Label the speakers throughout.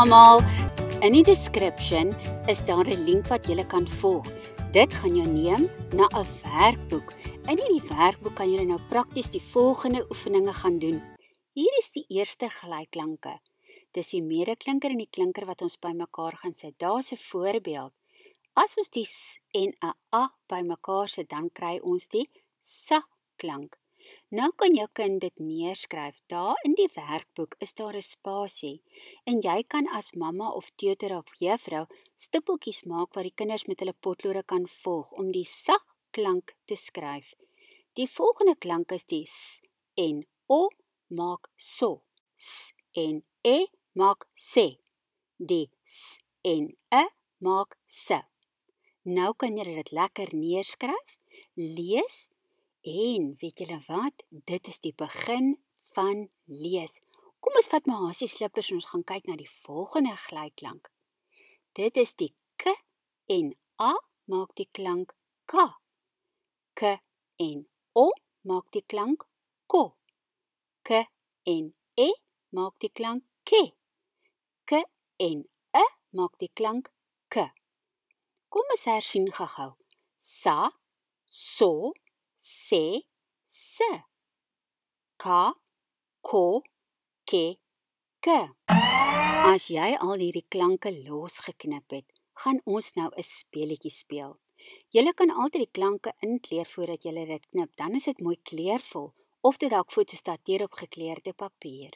Speaker 1: almal, in die description is daar 'n link wat jy kan volg. Dit gaan jou neem na 'n werkboek. In hierdie werkboek kan jy nou prakties die volgende oefeninge gaan doen. Hier is die eerste gelyklanke. Dis die medeklinker en die klinker wat ons bymekaar gaan sit. Daar's 'n voorbeeld. As ons die s en 'n a bymekaar sit, dan kry ons die sa klank. Nou kan jou kind dit neerskryf. Daar in die werkboek is daar 'n spasie en jy kan as mamma of tutor of juffrou stippeltjies maak waar die kinders met hulle potlode kan volg om die sa klank te skryf. Die volgende klank is die s en o maak so. S en e maak se. Die s en e maak se. Nou kan jy dit lekker neerskryf, lees en weet julle wat? Dit is die begin van lees. Kom ons vat my hasie slippers en ons gaan kyk na die volgende gelyklank. Dit is die k en a maak die klank ka. K en o maak die klank ko. K en e maak die klank ke. K en e maak die klank k. Kom ons hersien gou-gou. Sa, so, se, se. Ka, ko, ke, ke. As jy al hierdie klanke losgeknip het, gaan ons nou 'n speletjie speel. Julle kan altyd die klanke inkleer voordat julle dit knip, dan is dit mooi kleurvol, of dit dalk fotostateer op gekleurde papier.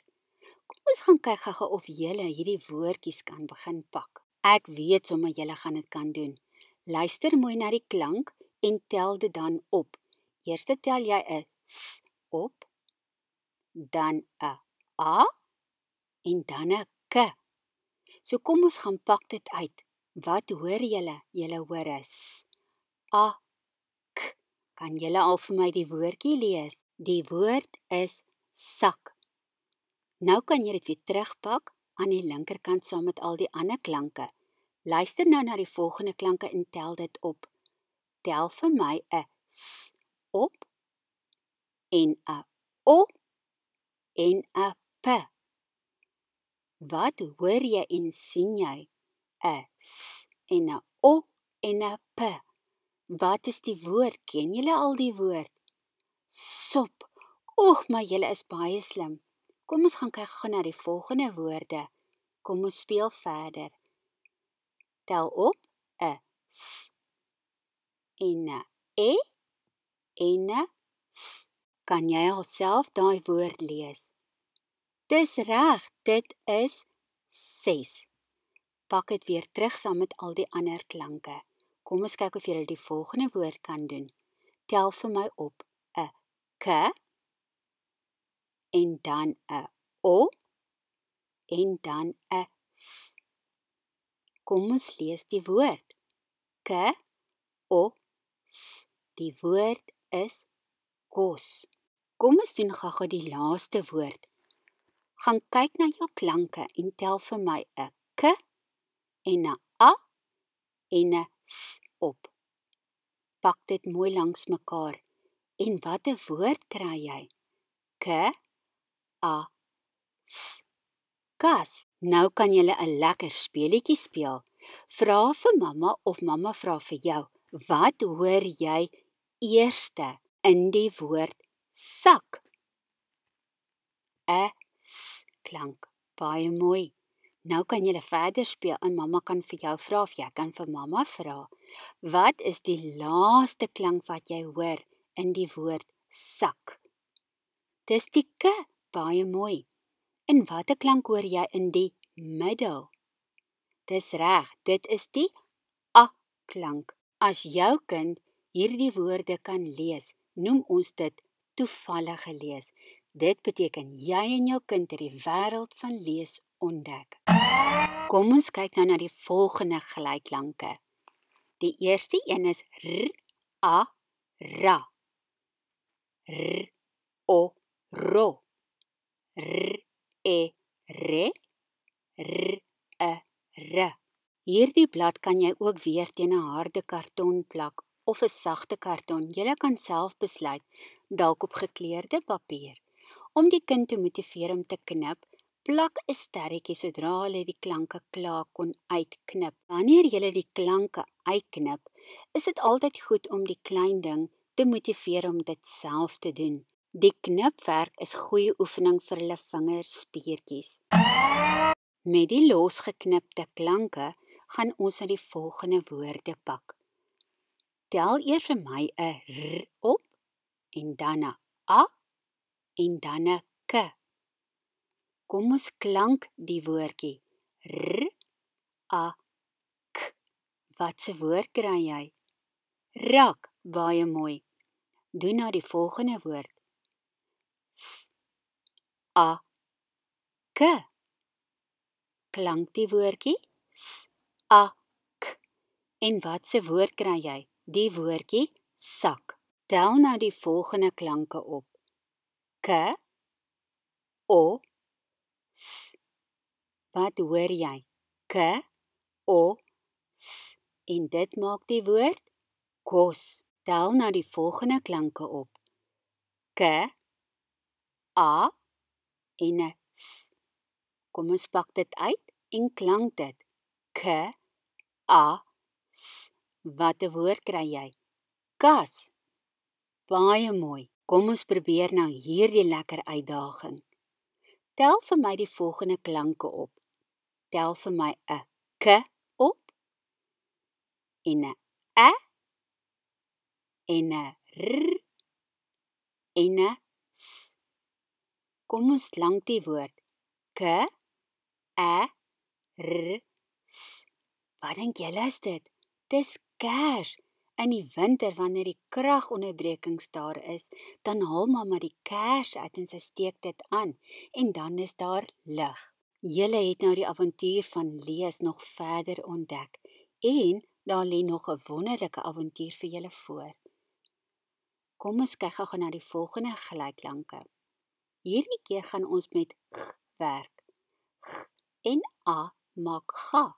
Speaker 1: Kom ons gaan kyk gou of julle hierdie woordjies kan begin pak. Ek weet sommer julle gaan dit kan doen. Luister mooi na die klank en tel dit dan op. Eers tel jy 'n s op, dan 'n a en dan 'n k. So kom ons gaan pak dit uit. Wat hoor julle? Julle hoor 'n s, a, k. Kan julle al vir my die woordjie lees? Die woord is sak. Nou kan jy dit weer terugpak aan die linkerkant saam met al die ander klanke. Luister nou na die volgende klanke en tel dit op. Tel vir my 'n s op en 'n o en 'n p. Wat hoor jy en sien jy? 'n s en 'n o en 'n p. Wat is die woord? Ken julle al die woord? Sop. Oeg, maar julle is baie slim. Kom ons gaan kyk gou na die volgende woorde. Kom ons speel verder. Tel op 'n s en 'n e en 'n s. Kan jy alself daai woord lees? Dis reg, dit is 6. Pak dit weer terug saam met al die ander klanke. Kom ons kyk of jy die volgende woord kan doen. Tel vir my op 'n k en dan 'n o en dan 'n s. Kom ons lees die woord. K, o, s. Die woord is kos. Kom ons doen gou-gou die laaste woord. Gaan kyk na jou klanke en tel vir my 'n k en 'n a en 'n s op. Pak dit mooi langs mekaar. En watter woord kry jy? K, a, s. Kas. Nou kan jy 'n lekker speletjie speel. Vra vir mamma of mamma vra vir jou. Wat hoor jy eerste in die woord sak? 'n s klank. Baie mooi. Nou kan jy verder speel en mamma kan vir jou vra of jy kan vir mamma vra. Wat is die laaste klank wat jy hoor in die woord sak? Dis die k. Baie mooi. En watter klank hoor jy in die middel? Dis reg, dit is die a klank. As jou kind hierdie woorde kan lees, noem ons dit toevallige lees. Dit beteken jy en jou kind het die wêreld van lees ontdek. Kom ons kyk nou na die volgende gelyklanke. Die eerste een is r, a, ra. R, o, ro. R, e, re. R, e, r. Hierdie blad kan jy ook weer teen 'n harde karton plak of 'n sagte karton. Jy kan self besluit, dalk op gekleurde papier. Om die kind te motiveer om te knip, Plak 'n sterretjie sodra hulle die klanke klaar kon uitknip. Wanneer jy die klanke uitknip, is dit altyd goed om die klein ding te motiveer om dit self te doen. Die knipwerk is goeie oefening vir hulle vingerspiertjies. Met die losgeknipte klanke gaan ons na die volgende woorde pak. Tel eers vir my 'n r op, en dan 'n a, en dan 'n k. Kom ons klank die woordjie. R, a, k. Watse woord kry jy? Rak, baie mooi. Doen nou die volgende woord. S, a, k. Klank die woordjie. S, a, k. En watse woord kry jy? Die woordjie sak. Tel nou die volgende klanke op. K, o, s. Wat hoor jy? K, o, s. En dit maak die woord kos. Tel nou die volgende klanke op. K, a en 'n s. Kom ons pak dit uit en klank dit. K, a, s. Watte woord kry jy? Kas. Baie mooi. Kom ons probeer nou hierdie lekker uitdaging. Tel vir my die volgende klanke op. Tel vir my 'n k op, en 'n a, en 'n r, en 'n s. Kom ons klank die woord. K, a, r, s. Wat dink julle is dit? Dis kers. In die winter, wanneer die kragonderbrekings daar is, dan haal mamma die kers uit en sy steek dit aan, en dan is daar lig. Julle het nou die avontuur van lees nog verder ontdek, en daar lê nog 'n wonderlike avontuur vir julle voor. Kom ons kyk gou na die volgende gelyklanke. Hierdie keer gaan ons met g werk. G en a maak ga.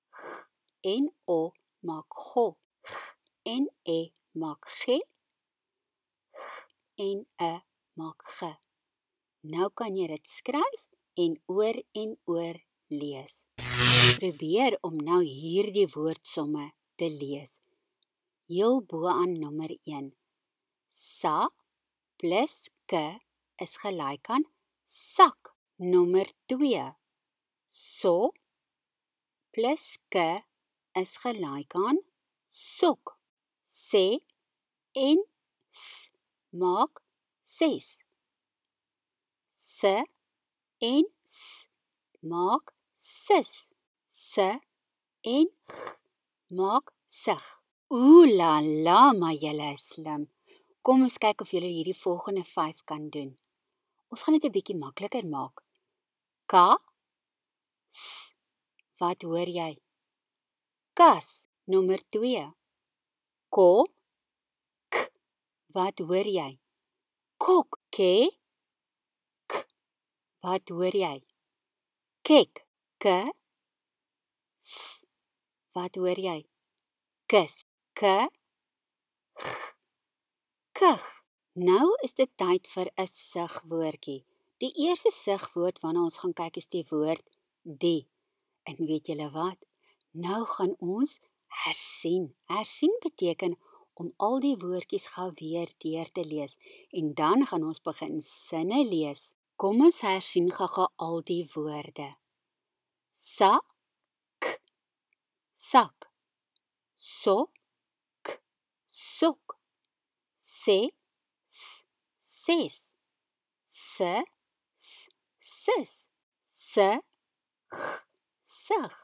Speaker 1: G en o maak go. G en e maak ge. G en maak ge. Nou kan jy dit skryf en oor lees. Probeer om nou hierdie woordsomme te lees. Heel bo-aan nommer 1. Sa plus k is gelyk aan sak. Nommer 2. So plus k is gelyk aan sok. Se en s maak ses. Se en s maak sis. Se en g maak sig. La la, maar julle is slim. Kom ons kyk of julle hierdie volgende 5 kan doen. Ons gaan dit 'n bietjie makliker maak. Ka, s. Wat hoor jy? Kas. Nommer 2. Ko, k. Wat hoor jy? Kok. Ke, k. Wat hoor jy? Kek. K, s. Wat hoor jy? Kus. K, g. Kug. Nou is dit tyd vir 'n sigwoordjie. Die eerste sigwoord waarna ons gaan kyk is die woord die. En weet julle wat? Nou gaan ons hersien. Hersien beteken om al die woordjies gou weer deur te lees. En dan gaan ons begin sinne lees. Kom ons hersien gou al die woorde. Sak, sak. Sok, sok. Se, ses. Se, sis. Se, sig.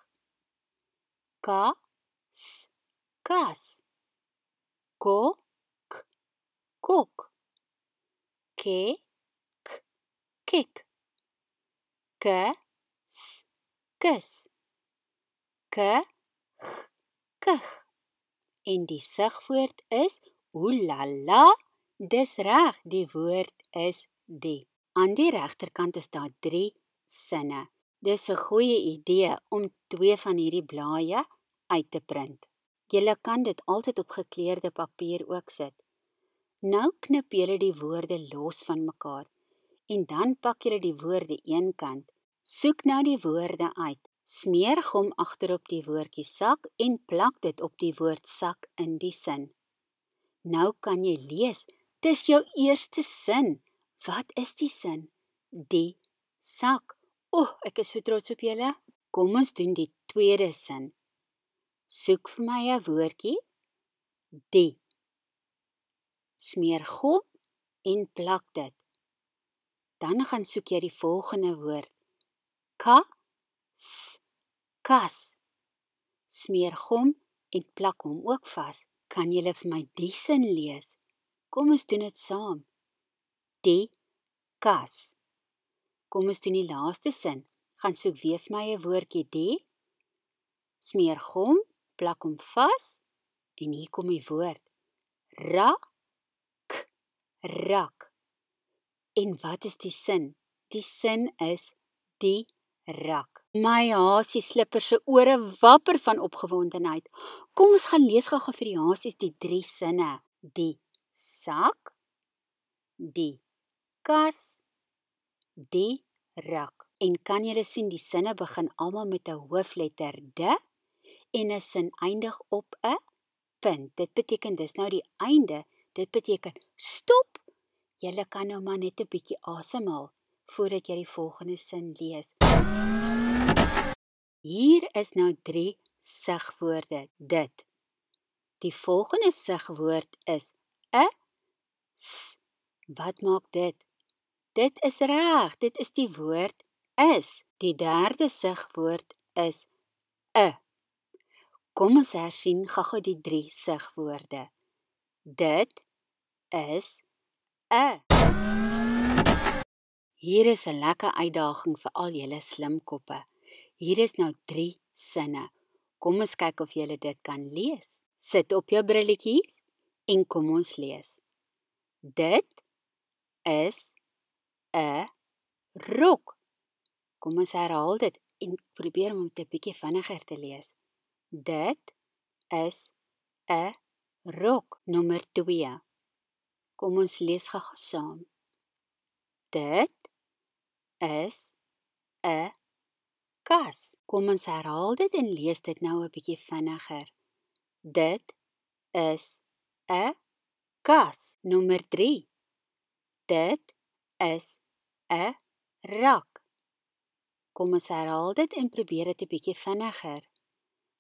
Speaker 1: Ka, kas. Ko, kok. Ke, kek. K, kus. K, kug. En die sigwoord is oelala. Dis reg, die woord is die. Aan die regterkant is daar 3 sinne. Dis 'n goeie idee om 2 van hierdie blaaie uit te print. Julle kan dit altyd op gekleurde papier ook sit. Nou knip julle die woorde los van mekaar en dan pak julle die woorde eenkant. Soek nou die woorde uit. Smeer gom agterop die woordjie sak en plak dit op die woord sak in die sin. Nou kan jy lees, dis jou eerste sin. Wat is die sin? Die sak. Ek is so trots op julle. Kom ons doen die tweede sin. Soek vir my 'n woordjie. Die. Smeer gom en plak dit. Dan gaan soek jy die volgende woord. Kas. Smeer gom en plak hom ook vas. Kan julle vir my die sin lees? Kom ons doen dit saam. Die kas. Kom ons doen die laaste sin. Gaan soek weer vir my 'n woordjie die. Smeer gom, plak hom vas en hier kom die woord. Rak. En wat is die sin? Die sin is die rak. My hasie slipper se ore wapper van opgewondenheid. Kom ons gaan lees gou vir die hasies die 3 sinne. Die sak, die kas, die rak. En kan julle sien die sinne begin almal met 'n hoofletter D en 'n sin eindig op 'n punt. Dit beteken dis nou die einde. Dit beteken stop. Julle kan nou maar net 'n bietjie asemhaal voordat jy die volgende sin lees. Hier is nou 3 sigwoorde. Dit. Die volgende sigwoord is 'n s. Wat maak dit? Dit is reg. Dit is die woord is. Die derde sigwoord is 'n. Kom ons hersien gou die 3 sigwoorde. Dit is 'n. Hier is 'n lekker uitdaging vir al julle slimkoppe. Hier is nou 3 sinne. Kom ons kyk of julle dit kan lees. Sit op jou brilletjies en kom ons lees. Dit is 'n rok. Kom ons herhaal dit en probeer om dit 'n bietjie vinniger te lees. Dit is 'n rok. Nommer 2. Kom ons lees gou saam. Dit is 'n kas. Kom ons herhaal dit en lees dit nou 'n bietjie vinniger. Dit is 'n kas. Nommer 3. Dit is 'n rak. Kom ons herhaal dit en probeer dit 'n bietjie vinniger.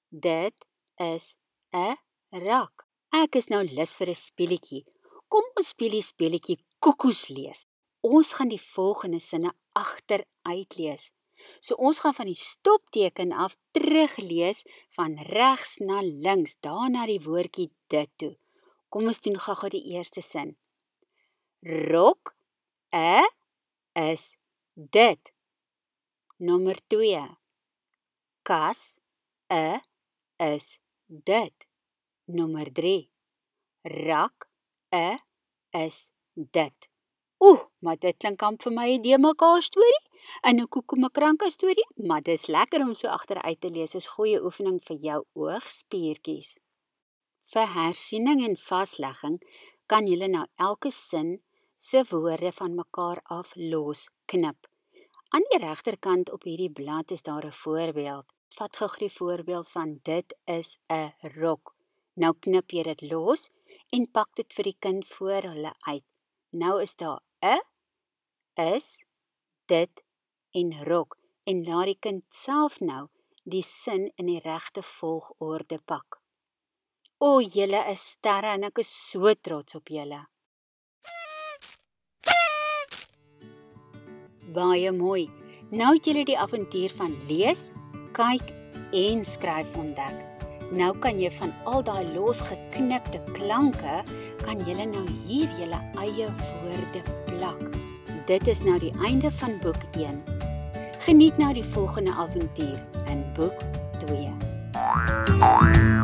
Speaker 1: Dit is 'n rak. Ek is nou lus vir 'n speletjie. Kom ons speel die speletjie koekoes lees. Ons gaan die volgende sinne agteruit lees. So ons gaan van die stopteken af teruglees van regs na links, daarna die woordjie dit toe. Kom ons doen gou die eerste sin. Rok, is dit. Nommer 2. Kas, is dit. Nommer 3. Rak, is dit. Maar dit klink amper vir my 'n de-mekaar storie en 'n koekoekranke storie, maar dis lekker om so agteruit te lees. Is goeie oefening vir jou oogspiertjies. Vir hersiening en vaslegging kan julle nou elke sin se woorde van mekaar af losknip. Aan die regterkant op hierdie blad is daar 'n voorbeeld. Vat gou die voorbeeld van dit is 'n rok. Nou knip jy dit los en pak dit vir die kind voor hulle uit. Nou is daar 'n, is, dit en rok en laat die kind self nou die sin in die regte volgorde pak. Julle is sterre en ek is so trots op julle. Baie mooi. Nou het julle die avontuur van lees, kyk en skryf ontdek. Nou kan jy van al daai losgeknipte klanke, kan julle nou hier julle eie woorde plak. Dit is nou die einde van boek 1. Geniet nou die volgende avontuur in boek 2.